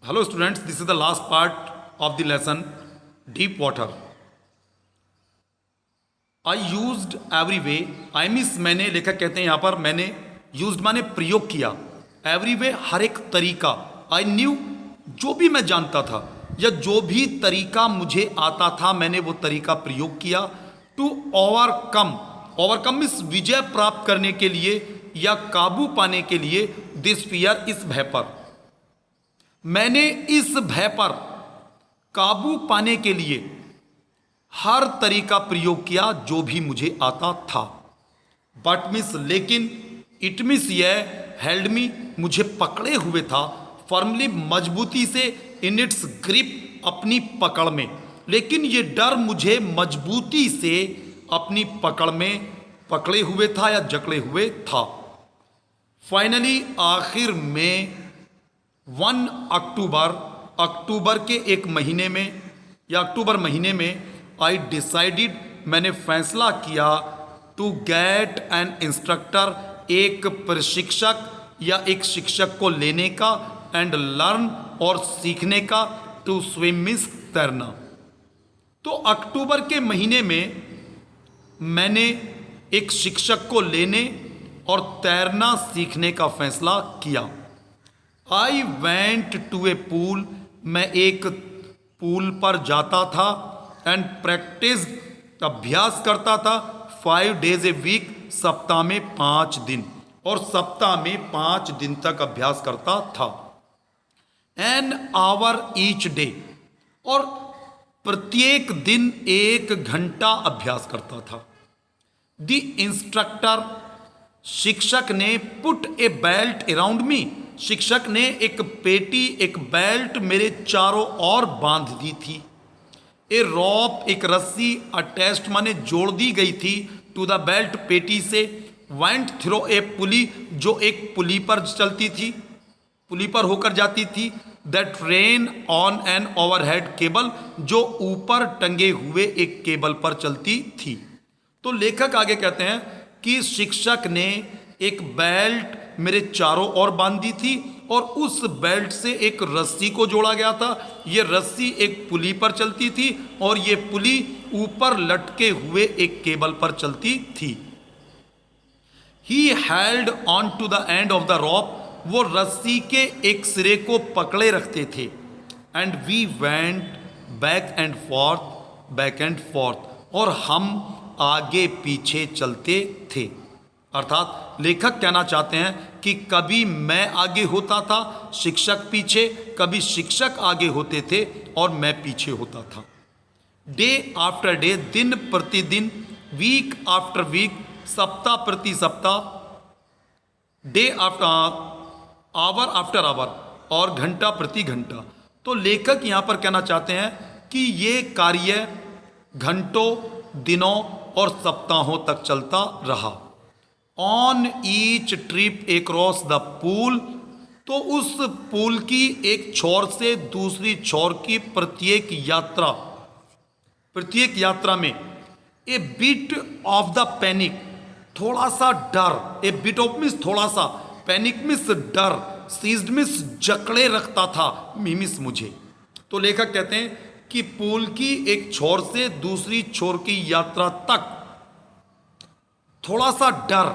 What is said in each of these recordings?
Hello students, this is the last part of the lesson deep water. I used every way. I miss मैंने लेखक कहते हैं यहाँ पर मैंने used माने प्रयोग किया. Every way हर एक तरीका. I knew जो भी मैं जानता था या जो भी तरीका मुझे आता था मैंने वो तरीका प्रयोग किया. To overcome इस विजय प्राप्त करने के लिए या काबू पाने के लिए this fear इस भय पर. मैंने इस भय पर काबू पाने के लिए हर तरीका प्रयोग किया जो भी मुझे आता था. बट मिस लेकिन इट मिस यह हेल्ड मी मुझे पकड़े हुए था. फर्मली मजबूती से इन इट्स ग्रिप अपनी पकड़ में. लेकिन ये डर मुझे मजबूती से अपनी पकड़ में पकड़े हुए था या जकड़े हुए था. फाइनली आखिर में 1 अक्टूबर के एक महीने में या अक्टूबर महीने में आई डिसाइडेड मैंने फैसला किया टू गेट एन इंस्ट्रक्टर एक प्रशिक्षक या एक शिक्षक को लेने का एंड लर्न और सीखने का टू स्विम मीन्स तैरना. तो अक्टूबर के महीने में मैंने एक शिक्षक को लेने और तैरना सीखने का फैसला किया. I went to a pool मैं एक पूल पर जाता था एंड प्रैक्टिस अभ्यास करता था 5 days ए वीक सप्ताह में 5 दिन और सप्ताह में 5 दिन तक अभ्यास करता था. एन आवर ईच डे और प्रत्येक दिन 1 घंटा अभ्यास करता था. द इंस्ट्रक्टर शिक्षक ने पुट ए बेल्ट अराउंड मी शिक्षक ने एक पेटी एक बेल्ट मेरे चारों ओर बांध दी थी. ए रॉप एक रस्सी अटैच्ड माने जोड़ दी गई थी टू द बेल्ट पेटी से. वेंट थ्रो ए पुली जो एक पुली पर चलती थी पुली पर होकर जाती थी. That rain on an overhead cable जो ऊपर टंगे हुए एक केबल पर चलती थी. तो लेखक आगे कहते हैं कि शिक्षक ने एक बेल्ट मेरे चारों ओर बांधी थी और उस बेल्ट से एक रस्सी को जोड़ा गया था. ये रस्सी एक पुली पर चलती थी और ये पुली ऊपर लटके हुए एक केबल पर चलती थी. He held on to the end of the rope वो रस्सी के एक सिरे को पकड़े रखते थे. And we went back and forth और हम आगे पीछे चलते थे. अर्थात लेखक कहना चाहते हैं कि कभी मैं आगे होता था शिक्षक पीछे, कभी शिक्षक आगे होते थे और मैं पीछे होता था. डे आफ्टर डे दिन प्रतिदिन, वीक आफ्टर वीक सप्ताह प्रति सप्ताह, day after hour after hour और घंटा प्रति घंटा. तो लेखक यहाँ पर कहना चाहते हैं कि ये कार्य घंटों दिनों और सप्ताहों तक चलता रहा. On each trip across the pool तो उस पूल की एक छोर से दूसरी छोर की प्रत्येक यात्रा में ए बिट ऑफ द पैनिक थोड़ा सा डर. ए बिट ऑफ मिस थोड़ा सा, पैनिक मिस डर, सीज्ड मिस जकड़े रखता था मिस मुझे. तो लेखक कहते हैं कि पूल की एक छोर से दूसरी छोर की यात्रा तक थोड़ा सा डर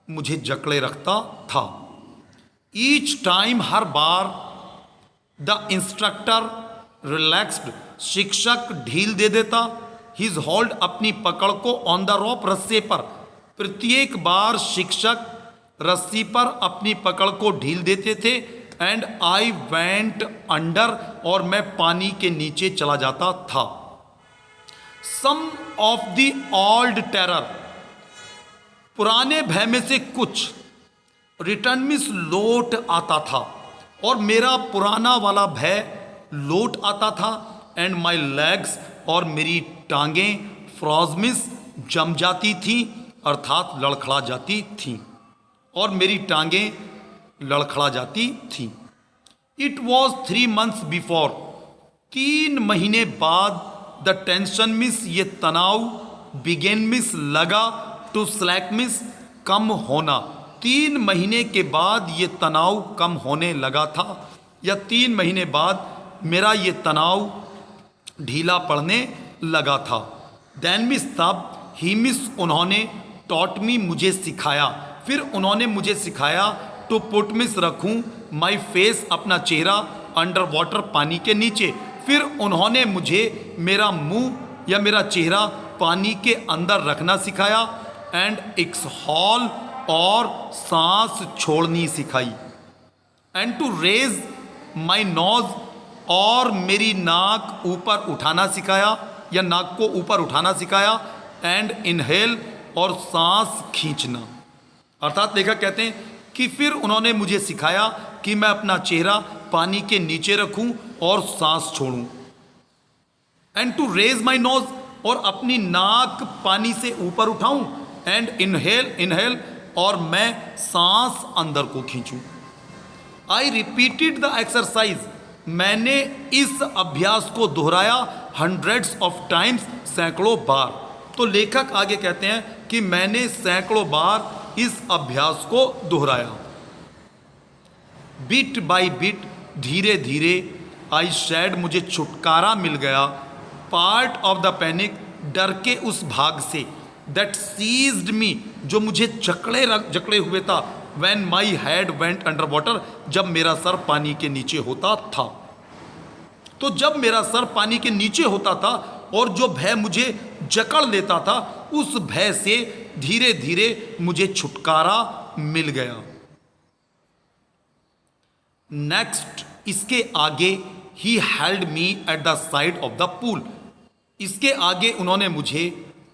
मुझे जकड़े रखता था. Each time her bar the instructor relaxed शिक्षक ढील दे देता. हिज होल्ड अपनी पकड़ को ऑन द रॉप रस्से पर. प्रत्येक बार शिक्षक रस्सी पर अपनी पकड़ को ढील देते थे. एंड आई वेंट अंडर और मैं पानी के नीचे चला जाता था. सम ऑफ द ओल्ड टेरर पुराने भय में से कुछ रिटर्न मिस लौट आता था और मेरा पुराना वाला भय लौट आता था. एंड माई लेग्स और मेरी टांगें फ्रॉज मिस जम जाती थी अर्थात लड़खड़ा जाती थी और मेरी टांगें लड़खड़ा जाती थी. इट वॉज 3 months बिफोर 3 महीने बाद द टेंशन मिस ये तनाव बिगेन मिस लगा टू स्लैक मिस कम होना. 3 महीने के बाद ये तनाव कम होने लगा था. या 3 महीने बाद मेरा ये तनाव ढीला पड़ने लगा था। देन मिस तब ही मिस उन्होंने टॉट मी मुझे सिखाया, फिर उन्होंने मुझे सिखाया टू पुट मिस रखूं माई फेस अपना चेहरा अंडर वाटर पानी के नीचे, फिर उन्होंने मुझे मेरा मुंह या मेरा चेहरा पानी के अंदर रखना सिखाया एंड एक्सहॉल और सांस छोड़नी सिखाई and to raise my nose और मेरी नाक ऊपर उठाना सिखाया या नाक को ऊपर उठाना सिखाया एंड इनहेल और सांस खींचना। अर्थात लेखक कहते हैं कि फिर उन्होंने मुझे सिखाया कि मैं अपना चेहरा पानी के नीचे रखूं और सांस छोड़ूं and to raise my nose और अपनी नाक पानी से ऊपर उठाऊं एंड इनहेल और मैं सांस अंदर को खींचूं। आई रिपीटेड द एक्सरसाइज, मैंने इस अभ्यास को दोहराया हंड्रेड्स ऑफ टाइम्स, सैकड़ों बार। तो लेखक आगे कहते हैं कि मैंने सैकड़ों बार इस अभ्यास को दोहराया। बिट बाय बिट, धीरे धीरे, आई शेड मुझे छुटकारा मिल गया, पार्ट ऑफ द पैनिक, डर के उस भाग से, दैट सीज्ड मी, जो मुझे जकड़े हुए था, when my head went under water, जब मेरा सर पानी के नीचे होता था। तो जब मेरा सर पानी के नीचे होता था और जो भय मुझे जकड़ लेता था, उस भय से धीरे धीरे मुझे छुटकारा मिल गया। नेक्स्ट, इसके आगे, he held me at the side of the pool, इसके आगे उन्होंने मुझे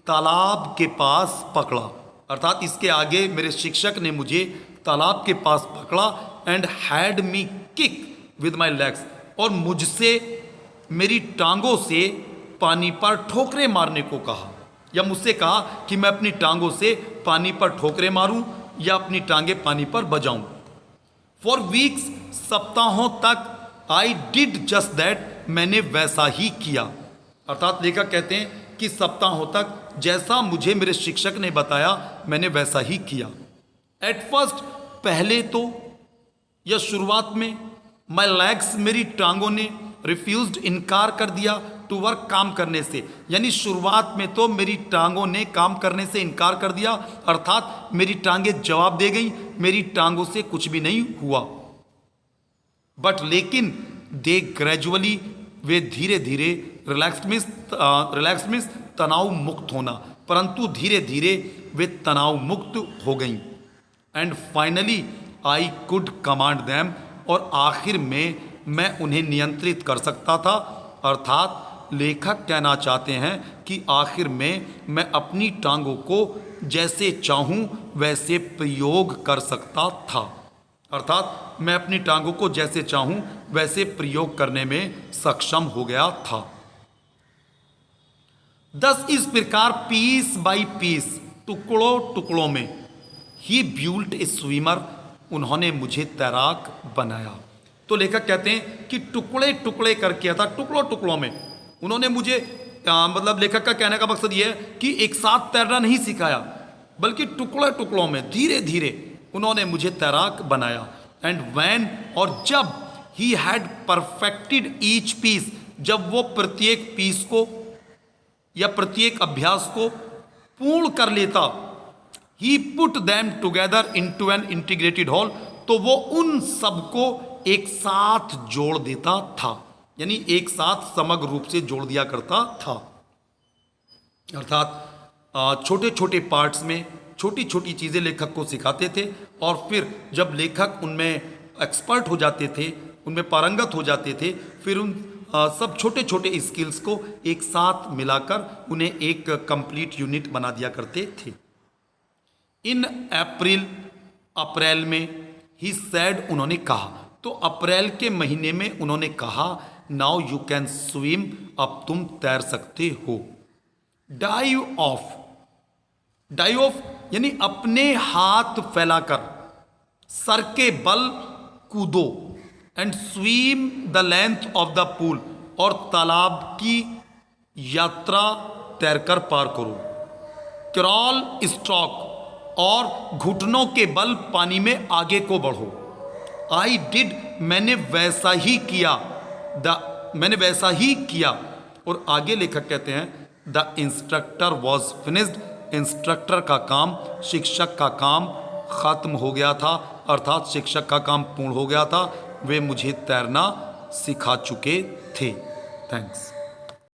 तालाब के पास पकड़ा। अर्थात इसके आगे मेरे शिक्षक ने मुझे तालाब के पास पकड़ा and had me kick with my legs, और मुझसे मेरी टांगों से पानी पर ठोकरें मारने को कहा, या मुझसे कहा कि मैं अपनी टांगों से पानी पर ठोकरें मारूं या अपनी टांगें पानी पर बजाऊं। फॉर वीक्स, सप्ताहों तक, आई डिड जस्ट दैट, मैंने वैसा ही किया। अर्थात लेखक कहते हैं कि सप्ताहों तक जैसा मुझे मेरे शिक्षक ने बताया मैंने वैसा ही किया। एट फर्स्ट, पहले तो या शुरुआत में, माई लेग्स, मेरी टांगों ने, रिफ्यूज्ड, इनकार कर दिया, टू वर्क, काम करने से, यानी शुरुआत में तो मेरी टांगों ने काम करने से इनकार कर दिया, अर्थात मेरी टांगें जवाब दे गई, मेरी टांगों से कुछ भी नहीं हुआ। बट लेकिन दे ग्रेजुअली, वे धीरे धीरे, रिलैक्स्ड मीन्स तनाव मुक्त होना, परंतु धीरे धीरे वे तनाव मुक्त हो गई। And finally I could command them, और आखिर में मैं उन्हें नियंत्रित कर सकता था। अर्थात लेखक कहना चाहते हैं कि आखिर में मैं अपनी टांगों को जैसे चाहूं वैसे प्रयोग कर सकता था। अर्थात मैं अपनी टांगों को जैसे चाहूं वैसे प्रयोग करने में सक्षम हो गया था। दस, इस प्रकार पीस बाय पीस, टुकड़ों टुकड़ों में, ही ब्यूल्ट ए स्विमर, उन्होंने मुझे तैराक बनाया। तो लेखक कहते हैं कि टुकड़े टुकड़े करके था, टुकड़ों टुकड़ों में उन्होंने मुझे, मतलब लेखक का कहने का मकसद यह है कि एक साथ तैरना नहीं सिखाया, बल्कि टुकड़े टुकड़ों में धीरे धीरे उन्होंने मुझे तैराक बनाया। एंड व्हेन, और जब, he had perfected each piece, जब वो प्रत्येक पीस को या प्रत्येक अभ्यास को पूर्ण कर लेता, he put them together into an integrated whole, तो वो उन सबको एक साथ जोड़ देता था, यानी एक साथ समग्र रूप से जोड़ दिया करता था। अर्थात छोटे छोटे पार्ट्स में छोटी छोटी चीज़ें लेखक को सिखाते थे, और फिर जब लेखक उनमें एक्सपर्ट हो जाते थे, उनमें पारंगत हो जाते थे, फिर उन सब छोटे छोटे स्किल्स को एक साथ मिलाकर उन्हें एक कंप्लीट यूनिट बना दिया करते थे। इन अप्रैल में, ही सेड, उन्होंने कहा, तो अप्रैल के महीने में उन्होंने कहा, नाउ यू कैन स्विम, अब तुम तैर सकते हो। डाइव ऑफ, डाइव ऑफ यानी अपने हाथ फैलाकर सर के बल कूदो, and swim the length of the pool, और तालाब की यात्रा तैरकर पार करो। क्रॉल स्ट्रोक, और घुटनों के बल पानी में आगे को बढ़ो। आई डिड, मैंने वैसा ही किया, मैंने वैसा ही किया। और आगे लेखक कहते हैं the instructor was finished, instructor का काम, शिक्षक का काम खत्म हो गया था, अर्थात शिक्षक का काम पूर्ण हो गया था, वे मुझे तैरना सिखा चुके थे। थैंक्स।